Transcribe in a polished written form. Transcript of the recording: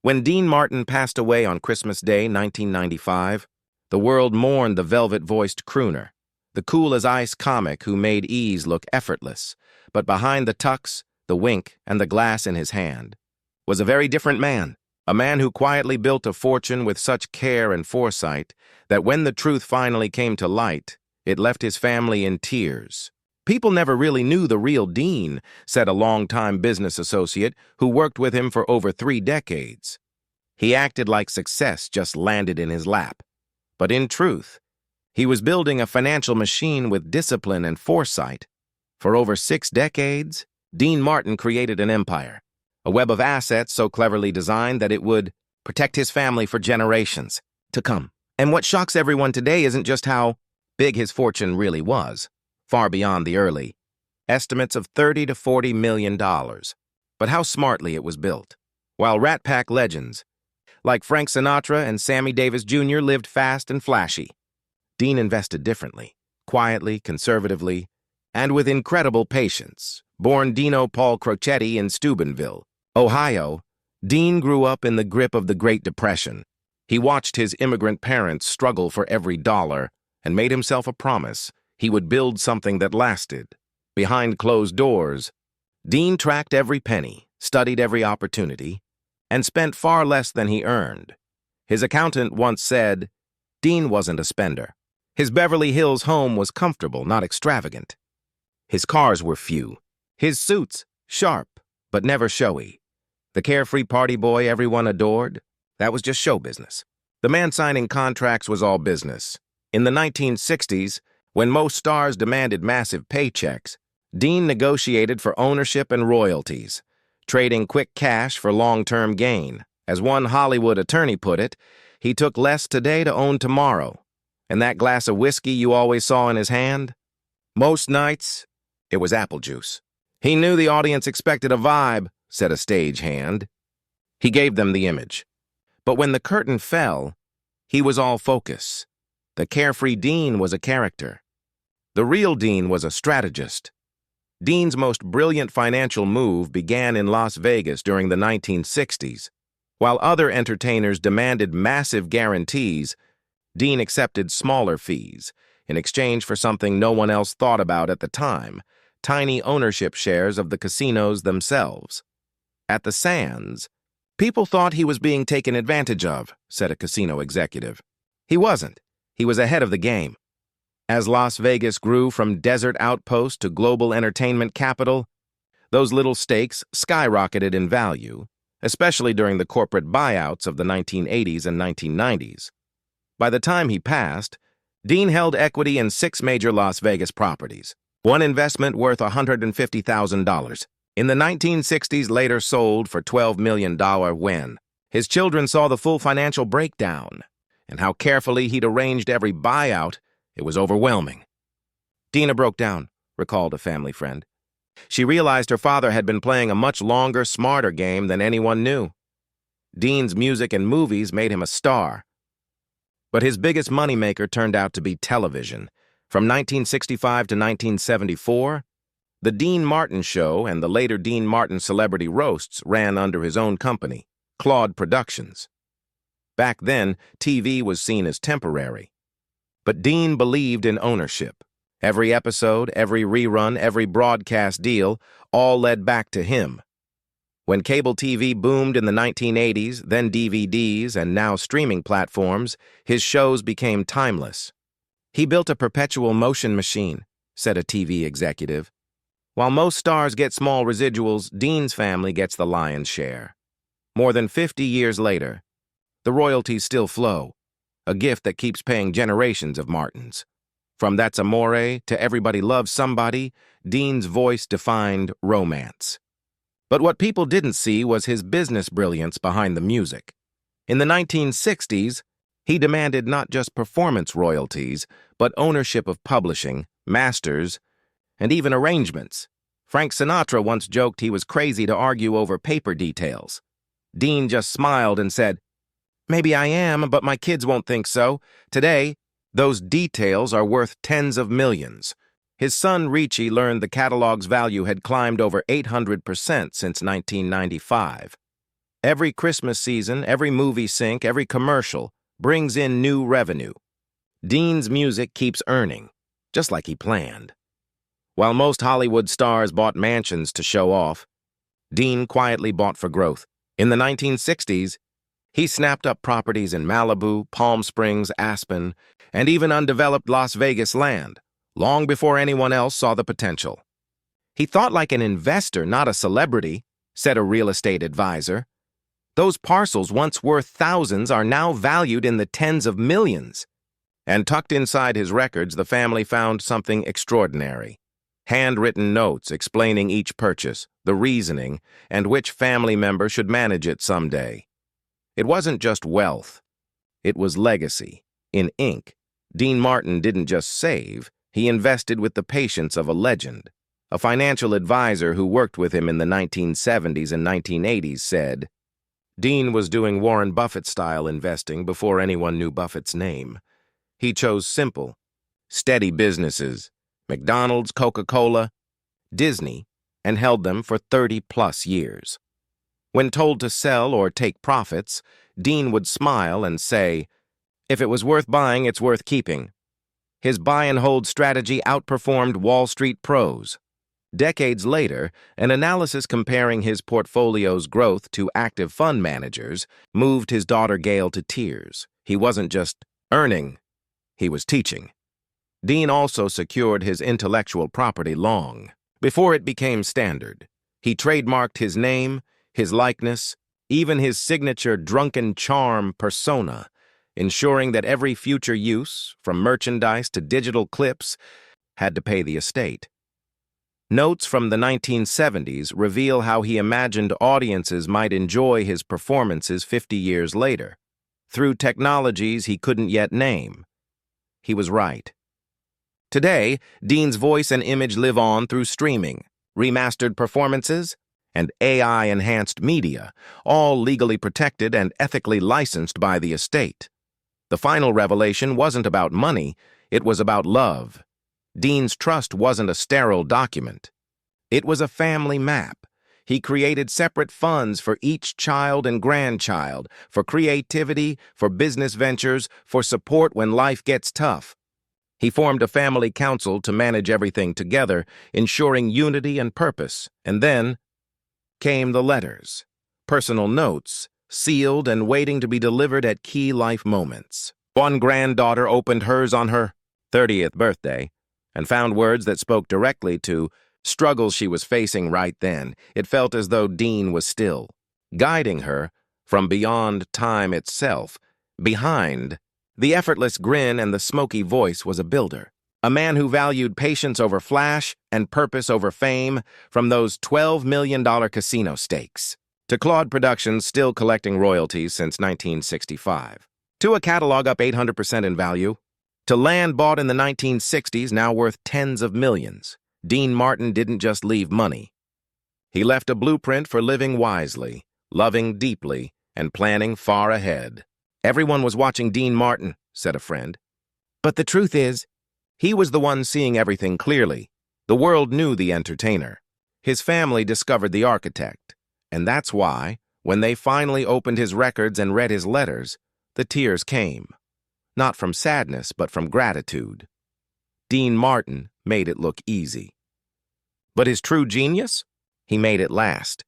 When Dean Martin passed away on Christmas Day, 1995, the world mourned the velvet-voiced crooner, the cool-as-ice comic who made ease look effortless, but behind the tux, the wink, and the glass in his hand was a very different man, a man who quietly built a fortune with such care and foresight that when the truth finally came to light, it left his family in tears. "People never really knew the real Dean," said a longtime business associate who worked with him for over 3 decades. "He acted like success just landed in his lap. But in truth, he was building a financial machine with discipline and foresight. For over 6 decades, Dean Martin created an empire, a web of assets so cleverly designed that it would protect his family for generations to come. And what shocks everyone today isn't just how big his fortune really was, far beyond the early estimates of $30 to $40 million, but how smartly it was built. While Rat Pack legends like Frank Sinatra and Sammy Davis Jr. lived fast and flashy, Dean invested differently, quietly, conservatively, and with incredible patience. Born Dino Paul Crocetti in Steubenville, Ohio, Dean grew up in the grip of the Great Depression. He watched his immigrant parents struggle for every dollar and made himself a promise he would build something that lasted. Behind closed doors, Dean tracked every penny, studied every opportunity, and spent far less than he earned. His accountant once said, Dean wasn't a spender. His Beverly Hills home was comfortable, not extravagant. His cars were few. His suits, sharp, but never showy. The carefree party boy everyone adored, that was just show business. The man signing contracts was all business. In the 1960s, when most stars demanded massive paychecks, Dean negotiated for ownership and royalties, trading quick cash for long-term gain. As one Hollywood attorney put it, he took less today to own tomorrow. And that glass of whiskey you always saw in his hand? Most nights, it was apple juice. He knew the audience expected a vibe, said a stagehand. He gave them the image. But when the curtain fell, he was all focus. The carefree Dean was a character. The real Dean was a strategist. Dean's most brilliant financial move began in Las Vegas during the 1960s. While other entertainers demanded massive guarantees, Dean accepted smaller fees in exchange for something no one else thought about at the time: tiny ownership shares of the casinos themselves. At the Sands, people thought he was being taken advantage of, said a casino executive. He wasn't. He was ahead of the game. As Las Vegas grew from desert outpost to global entertainment capital, those little stakes skyrocketed in value, especially during the corporate buyouts of the 1980s and 1990s. By the time he passed, Dean held equity in 6 major Las Vegas properties, one investment worth $150,000. In the 1960s, later sold for $12 million when his children saw the full financial breakdown and how carefully he'd arranged every buyout. It was overwhelming. Dina broke down, recalled a family friend. She realized her father had been playing a much longer, smarter game than anyone knew. Dean's music and movies made him a star. But his biggest moneymaker turned out to be television. From 1965 to 1974, The Dean Martin Show and the later Dean Martin Celebrity Roasts ran under his own company, Claude Productions. Back then, TV was seen as temporary. But Dean believed in ownership. Every episode, every rerun, every broadcast deal, all led back to him. When cable TV boomed in the 1980s, then DVDs, and now streaming platforms, his shows became timeless. He built a perpetual motion machine, said a TV executive. While most stars get small residuals, Dean's family gets the lion's share. More than 50 years later, the royalties still flow, a gift that keeps paying generations of Martins. From That's Amore to Everybody Loves Somebody, Dean's voice defined romance. But what people didn't see was his business brilliance behind the music. In the 1960s, he demanded not just performance royalties, but ownership of publishing, masters, and even arrangements. Frank Sinatra once joked he was crazy to argue over paper details. Dean just smiled and said, "Maybe I am, but my kids won't think so. Today, those details are worth tens of millions." His son Ricci learned the catalog's value had climbed over 800% since 1995. Every Christmas season, every movie sync, every commercial brings in new revenue. Dean's music keeps earning, just like he planned. While most Hollywood stars bought mansions to show off, Dean quietly bought for growth. In the 1960s, he snapped up properties in Malibu, Palm Springs, Aspen, and even undeveloped Las Vegas land, long before anyone else saw the potential. He thought like an investor, not a celebrity, said a real estate advisor. Those parcels once worth thousands are now valued in the tens of millions. And tucked inside his records, the family found something extraordinary. Handwritten notes explaining each purchase, the reasoning, and which family member should manage it someday. It wasn't just wealth. It was legacy. In ink, Dean Martin didn't just save, he invested with the patience of a legend. A financial advisor who worked with him in the 1970s and 1980s said, Dean was doing Warren Buffett-style investing before anyone knew Buffett's name. He chose simple, steady businesses, McDonald's, Coca-Cola, Disney, and held them for 30-plus years. When told to sell or take profits, Dean would smile and say, if it was worth buying, it's worth keeping. His buy-and-hold strategy outperformed Wall Street pros. Decades later, an analysis comparing his portfolio's growth to active fund managers moved his daughter Gail to tears. He wasn't just earning, he was teaching. Dean also secured his intellectual property long before it became standard. He trademarked his name, his likeness, even his signature drunken charm persona, ensuring that every future use, from merchandise to digital clips, had to pay the estate. Notes from the 1970s reveal how he imagined audiences might enjoy his performances 50 years later, through technologies he couldn't yet name. He was right. Today, Dean's voice and image live on through streaming, remastered performances, and AI-enhanced media, all legally protected and ethically licensed by the estate. The final revelation wasn't about money, it was about love. Dean's trust wasn't a sterile document. It was a family map. He created separate funds for each child and grandchild, for creativity, for business ventures, for support when life gets tough. He formed a family council to manage everything together, ensuring unity and purpose, and then came the letters, personal notes, sealed and waiting to be delivered at key life moments. One granddaughter opened hers on her 30th birthday and found words that spoke directly to struggles she was facing right then. It felt as though Dean was still guiding her from beyond time itself. Behind the effortless grin and the smoky voice was a builder, a man who valued patience over flash and purpose over fame, from those $12 million casino stakes to Claude Productions still collecting royalties since 1965, to a catalog up 800% in value, to land bought in the 1960s now worth tens of millions. Dean Martin didn't just leave money. He left a blueprint for living wisely, loving deeply, and planning far ahead. Everyone was watching Dean Martin, said a friend. But the truth is, he was the one seeing everything clearly. The world knew the entertainer. His family discovered the architect. And that's why, when they finally opened his records and read his letters, the tears came. Not from sadness, but from gratitude. Dean Martin made it look easy. But his true genius? He made it last.